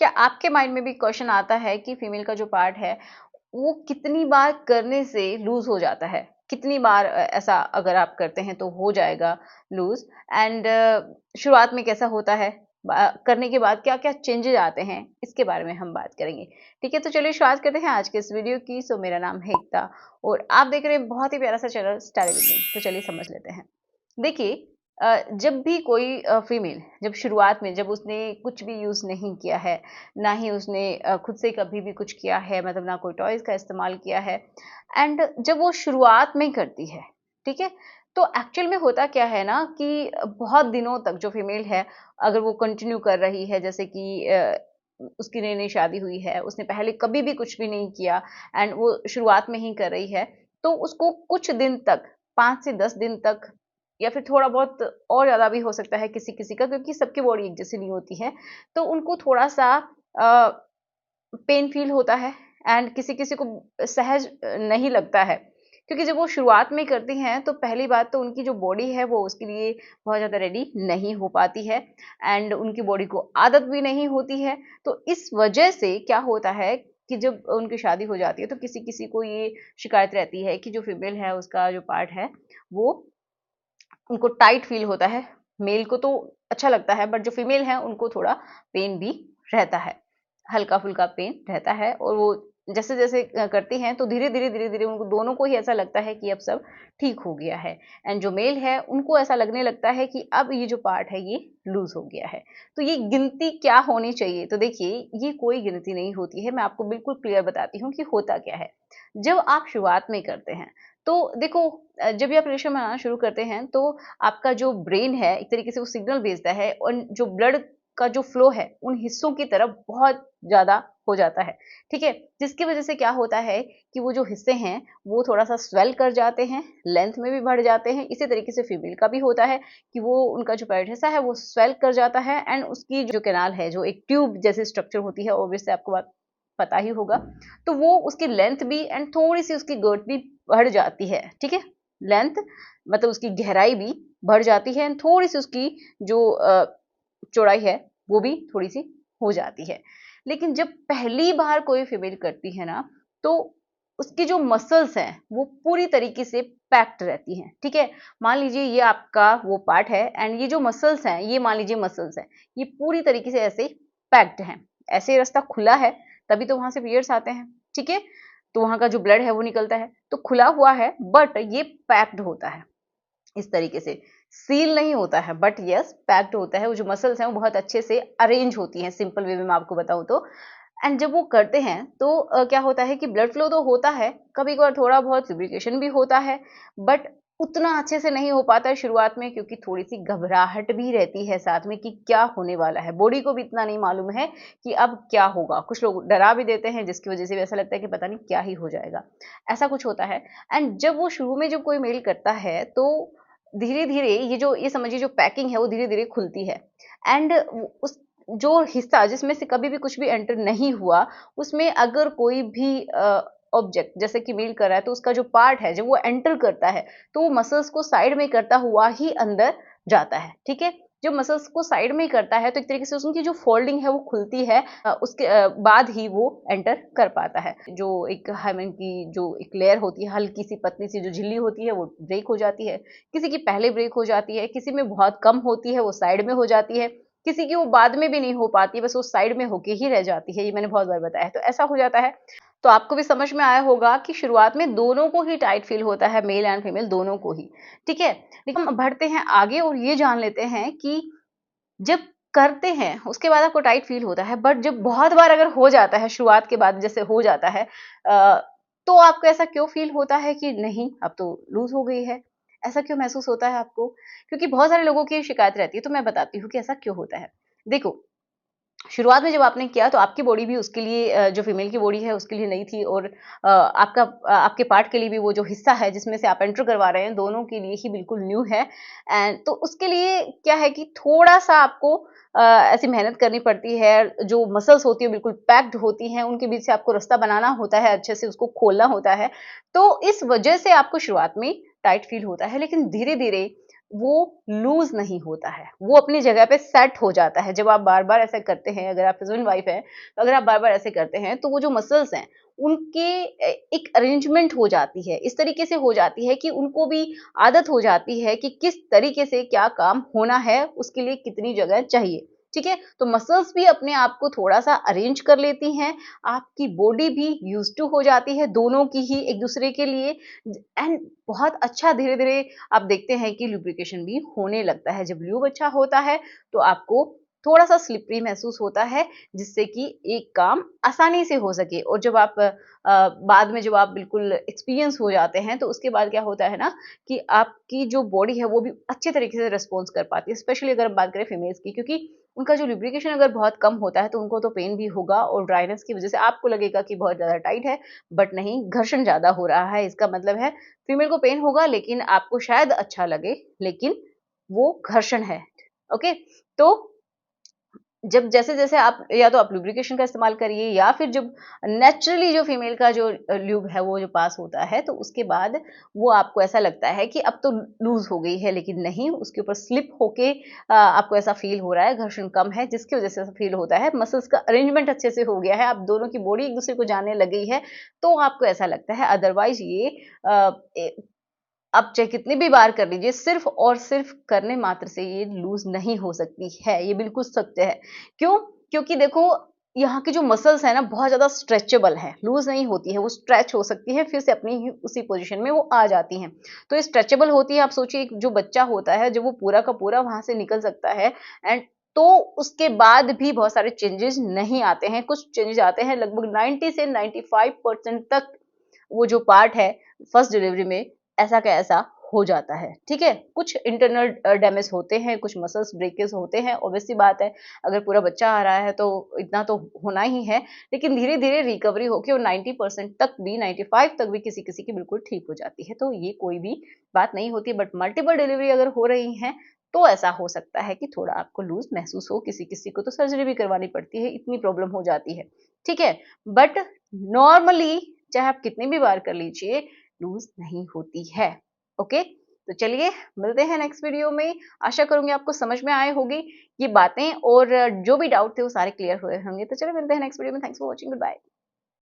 क्या आपके माइंड में भी क्वेश्चन आता है कि फीमेल का जो पार्ट है वो कितनी बार करने से लूज हो जाता है? कितनी बार ऐसा अगर आप करते हैं तो हो जाएगा लूज? एंड शुरुआत में कैसा होता है? करने के बाद क्या-क्या चेंजेस आते हैं? इसके बारे में हम बात करेंगे। ठीक है, तो चलिए शुरुआत करते हैं आज के इस वीडियो की। सो मेरा नाम है एकता और आप देख रहे हैं बहुत ही प्यारा सा चैनल स्टाइल विद मी। तो चलिए समझ लेते हैं। देखिए, जब भी कोई फीमेल जब शुरुआत में जब उसने कुछ भी यूज़ नहीं किया है, ना ही उसने खुद से कभी भी कुछ किया है, मतलब ना कोई टॉयज़ का इस्तेमाल किया है, एंड जब वो शुरुआत में करती है, ठीक है? तो एक्चुअल में होता क्या है ना कि बहुत दिनों तक जो फीमेल है, अगर वो कंटिन्यू कर रही है, जैसे कि उसकी नई-नई शादी हुई है, उसने पहले कभी भी कुछ भी नहीं किया एंड वो शुरुआत में ही कर रही है, तो उसको कुछ दिन तक, 5 से 10 दिन तक या फिर थोड़ा बहुत और ज़्यादा भी हो सकता है किसी-किसी का, क्योंकि सबकी बॉडी एक जैसी नहीं होती है। तो उनको थोड़ा-सा पेन फ़ील होता है एंड किसी-किसी को सहज नहीं लगता है। क्योंकि जब वो शुरुआत में करती हैं तो पहली बात तो उनकी जो बॉडी है वो उसके लिए बहुत ज़्यादा रेडी नहीं हो पाती है एंड उनकी बॉडी को आदत भी नहीं होती है। तो इस वजह से क्या होता है कि जब उनकी शादी हो जाती है तो किसी-किसी को ये शिकायत रहती है कि जो फीमेल है उसका जो पार्ट है वो उनको टाइट फ़ील होता है। मेल को तो अच्छा लगता है बट जो फीमेल है उनको थोड़ा पेन भी रहता है। हल्का-फुल्का पेन रहता है और वो जैसे-जैसे करती हैं तो धीरे-धीरे उनको दोनों को ही ऐसा लगता है कि अब सब ठीक हो गया है एंड जो मेल है उनको ऐसा लगने लगता है कि अब ये जो पार्ट है ये लूज़ हो गया है। तो ये गिनती क्या होनी चाहिए? तो देखिए, ये कोई गिनती नहीं होती है। मैं आपको बिल्कुल क्लियर बताती हूँ कि होता क्या है। जब आप शुरुआत में करते हैं तो देखो, जब भी आप रिलेशन बनाना शुरू करते हैं तो आपका जो ब्रेन है एक तरीके से वो सिग्नल भेजता है और जो ब्लड का जो फ्लो है उन हिस्सों की तरफ बहुत ज़्यादा हो जाता है, ठीक है? जिसकी वजह से क्या होता है कि वो जो हिस्से हैं वो थोड़ा-सा स्वेल कर जाते हैं, लेंथ में भी बढ़ जाते हैं। इसी तरीके से फीमेल का भी होता है कि वो उनका जो पेट हिस्सा है वो स्वेल कर जाता है एंड उसकी जो कैनाल है, जो एक ट्यूब जैसी स्ट्रक्चर होती है, ऑब्वियसली आपको बात पता ही होगा। तो वो उसकी लेंथ भी एंड थोड़ी-सी उसकी गर्थ भी बढ़ जाती है, ठीक है? लेंथ मतलब उसकी गहराई भी बढ़ जाती है एंड थोड़ी-सी उसकी जो चौड़ाई है, वो भी थोड़ी-सी हो जाती है। लेकिन जब पहली बार कोई फीमेल करती है ना, तो उसकी जो मसल्स हैं, वो पूरी तरीके से पैक्ड रहती हैं, ठीक है? मान लीजिए ये आपका वो पार्ट है एंड ये जो मसल्स हैं, ये मान लीजिए मसल्स हैं, ये पूरी तरीके से ऐसे पैक्ड हैं। ऐसे रास्ता खुला है, तभी तो वहाँ से पीरियड्स आते हैं, ठीक है? तो वहाँ का जो ब्लड है वो निकलता है, तो खुला हुआ है बट ये पैक्ड होता है, इस तरीके से। सील नहीं होता है बट येस पैक्ड होता है, वो जो मसल्स हैं वो बहुत अच्छे से अरेंज होती हैं, सिंपल वे में मैं आपको बताऊँ तो। एंड जब वो करते हैं तो क्या होता है कि ब्लड फ्लो तो होता है, कभी-कभार थोड़ा बहुत लुब्रिकेशन भी होता है, बट उतना अच्छे से नहीं हो पाता है शुरुआत में, क्योंकि थोड़ी-सी घबराहट भी रहती है साथ में कि क्या होने वाला है। बॉडी को भी इतना नहीं मालूम है कि अब क्या होगा। कुछ लोग डरा भी देते हैं जिसकी वज़ह से भी ऐसा लगता है कि पता नहीं क्या ही हो जाएगा। ऐसा कुछ होता है एंड जब वो शुरू में जब कोई मेल करता है तो धीरे-धीरे ये समझिए जो पैकिंग है वो धीरे-धीरे खुलती है एंड उस जो हिस्सा जिसमें से कभी भी कुछ भी एंटर नहीं हुआ, उसमें अगर कोई भी ऑब्जेक्ट जैसे कि मेल कर रहा है तो उसका जो पार्ट है जब वो एंटर करता है, तो वो मसल्स को साइड में करता हुआ ही अंदर जाता है, ठीक है? जब मसल्स को साइड में करता है तो एक तरीके से उनकी जो फोल्डिंग है वो खुलती है, उसके बाद ही वो एंटर कर पाता है। जो एक हाइमेन की जो एक लेयर होती है, हल्की-सी पतली-सी जो झिल्ली होती है वो ब्रेक हो जाती है। किसी की पहले ब्रेक हो जाती है, किसी में बहुत कम होती है, वो साइड में हो जाती है, किसी की वो बाद में भी नहीं हो पाती है, बस वो साइड में होके ही रह जाती है, ये मैंने बहुत बार बताया है, तो ऐसा हो जाता है। तो आपको भी समझ में आया होगा कि शुरुआत में दोनों को ही टाइट फ़ील होता है, मेल एंड फीमेल दोनों को ही, ठीक है? लेकिन हम बढ़ते हैं आगे और ये जान लेते हैं कि जब करते हैं, उसके बाद आपको टाइट फ़ील होता है, बट जब बहुत बार अगर हो जाता है, शुरुआत के बाद जैसे हो जाता है, तो आपको ऐसा क्यों फ़ील होता है कि नहीं, अब तो लूज़ हो गई है? ऐसा क्यों महसूस होता है आपको? क्योंकि बहुत सारे लोगों की शिकायत रहती है, तो मैं बताती हूँ कि ऐसा क्यों होता है। देखो, शुरुआत में जब आपने किया तो आपकी बॉडी भी उसके लिए जो फीमेल की बॉडी है उसके लिए नई थी और आपके पार्ट के लिए भी वो जो हिस्सा है जिसमें से आप एंटर करवा रहे हैं दोनों के लिए ही बिल्कुल न्यू है। एंड तो उसके लिए क्या है कि थोड़ा-सा आपको ऐसी मेहनत करनी पड़ती है, जो मसल्स होती है बिल्कुल पैक्ड होती हैं, उनके बीच से आपको रास्ता बनाना होता है, अच्छे से उसको खोलना होता है। तो इस वजह से आपको शुरुआत में टाइट फ़ील होता है, लेकिन धीरे-धीरे वो लूज नहीं होता है, वो अपनी जगह पे सेट हो जाता है। जब आप बार बार ऐसा करते हैं, अगर आप हस्बैंड वाइफ है तो अगर आप बार बार ऐसे करते हैं तो वो जो मसल्स हैं उनके एक अरेंजमेंट हो जाती है, इस तरीके से हो जाती है कि उनको भी आदत हो जाती है कि किस तरीके से क्या काम होना है, उसके लिए कितनी जगह चाहिए। ठीक है, तो मसल्स भी अपने आप को थोड़ा सा अरेंज कर लेती हैं, आपकी बॉडी भी यूज टू हो जाती है दोनों की ही एक दूसरे के लिए, एंड बहुत अच्छा धीरे धीरे आप देखते हैं कि लुब्रिकेशन भी होने लगता है। जब ल्यूब अच्छा होता है तो आपको थोड़ा सा स्लिपरी महसूस होता है, जिससे कि एक काम आसानी से हो सके। और जब आप बाद में जब आप बिल्कुल एक्सपीरियंस हो जाते हैं तो उसके बाद क्या होता है ना कि आपकी जो बॉडी है वो भी अच्छे तरीके से रिस्पॉन्स कर पाती है, स्पेशली अगर हम बात करें फीमेल्स की, क्योंकि उनका जो लुब्रिकेशन अगर बहुत कम होता है तो उनको तो पेन भी होगा और ड्राइनेस की वजह से आपको लगेगा कि बहुत ज्यादा टाइट है, बट नहीं, घर्षण ज्यादा हो रहा है। इसका मतलब है फीमेल को पेन होगा लेकिन आपको शायद अच्छा लगे, लेकिन वो घर्षण है। ओके, तो जब जैसे-जैसे आप या तो आप लुब्रिकेशन का इस्तेमाल करिए या फिर जब नेचुरली जो फीमेल का जो ल्यूब है वो जो पास होता है तो उसके बाद वो आपको ऐसा लगता है कि अब तो लूज़ हो गई है, लेकिन नहीं, उसके ऊपर स्लिप होके आपको ऐसा फ़ील हो रहा है, घर्षण कम है जिसकी वज़ह से ऐसा फ़ील होता है। मसल्स का अरेंजमेंट अच्छे से हो गया है, आप दोनों की बॉडी एक-दूसरे को जानने लग गई है, तो आपको ऐसा लगता है। अदरवाइज़ ये अ, ए आप चाहे कितनी भी बार कर लीजिए, सिर्फ़ और सिर्फ़ करने मात्र से ये लूज़ नहीं हो सकती है, ये बिल्कुल सत्य है। क्यों? क्योंकि देखो, यहाँ की जो मसल्स हैं ना बहुत ज़्यादा स्ट्रेचेबल हैं, लूज़ नहीं होती है, वो स्ट्रेच हो सकती है, फिर से अपनी ही उसी पोज़ीशन में वो आ जाती हैं। तो ये स्ट्रेचेबल होती है, आप सोचिए जो बच्चा होता है, जब वो पूरा का पूरा वहाँ से निकल सकता है, एंड तो उसके बाद भी बहुत सारे चेंजेज़ नहीं आते हैं, कुछ चेंजेज़ आते हैं, लगभग 90 से 95% तक वो जो पार्ट है फर्स्ट डिलीवरी में ऐसा का ऐसा हो जाता है, ठीक है? कुछ इंटरनल डैमेज होते हैं, कुछ मसल्स ब्रेकेज होते हैं, ऑब्वियस सी बात है, अगर पूरा बच्चा आ रहा है तो इतना तो होना ही है, लेकिन धीरे-धीरे रिकवरी होके और 90% तक भी, 95 तक भी किसी-किसी की बिल्कुल ठीक हो जाती है, तो ये कोई भी बात नहीं होती। बट मल्टीपल डिलीवरी अगर हो रही हैं, तो ऐसा हो सकता है कि थोड़ा आपको लूज़ महसूस हो, किसी-किसी को तो सर्जरी भी करवानी पड़ती है, इतनी प्रॉब्लम हो जाती है, ठीक है? बट नॉर्मली चाहे आप कितनी भी बार कर लीजिए, लूज़ नहीं होती है। ओके? तो चलिए मिलते हैं नेक्स्ट वीडियो में। आशा करूँगी आपको समझ में आए होगी ये बातें, और जो भी डाउट थे वो सारे क्लियर हुए होंगे। तो चलिए मिलते हैं नेक्स्ट वीडियो में। Thanks for watching. Good bye.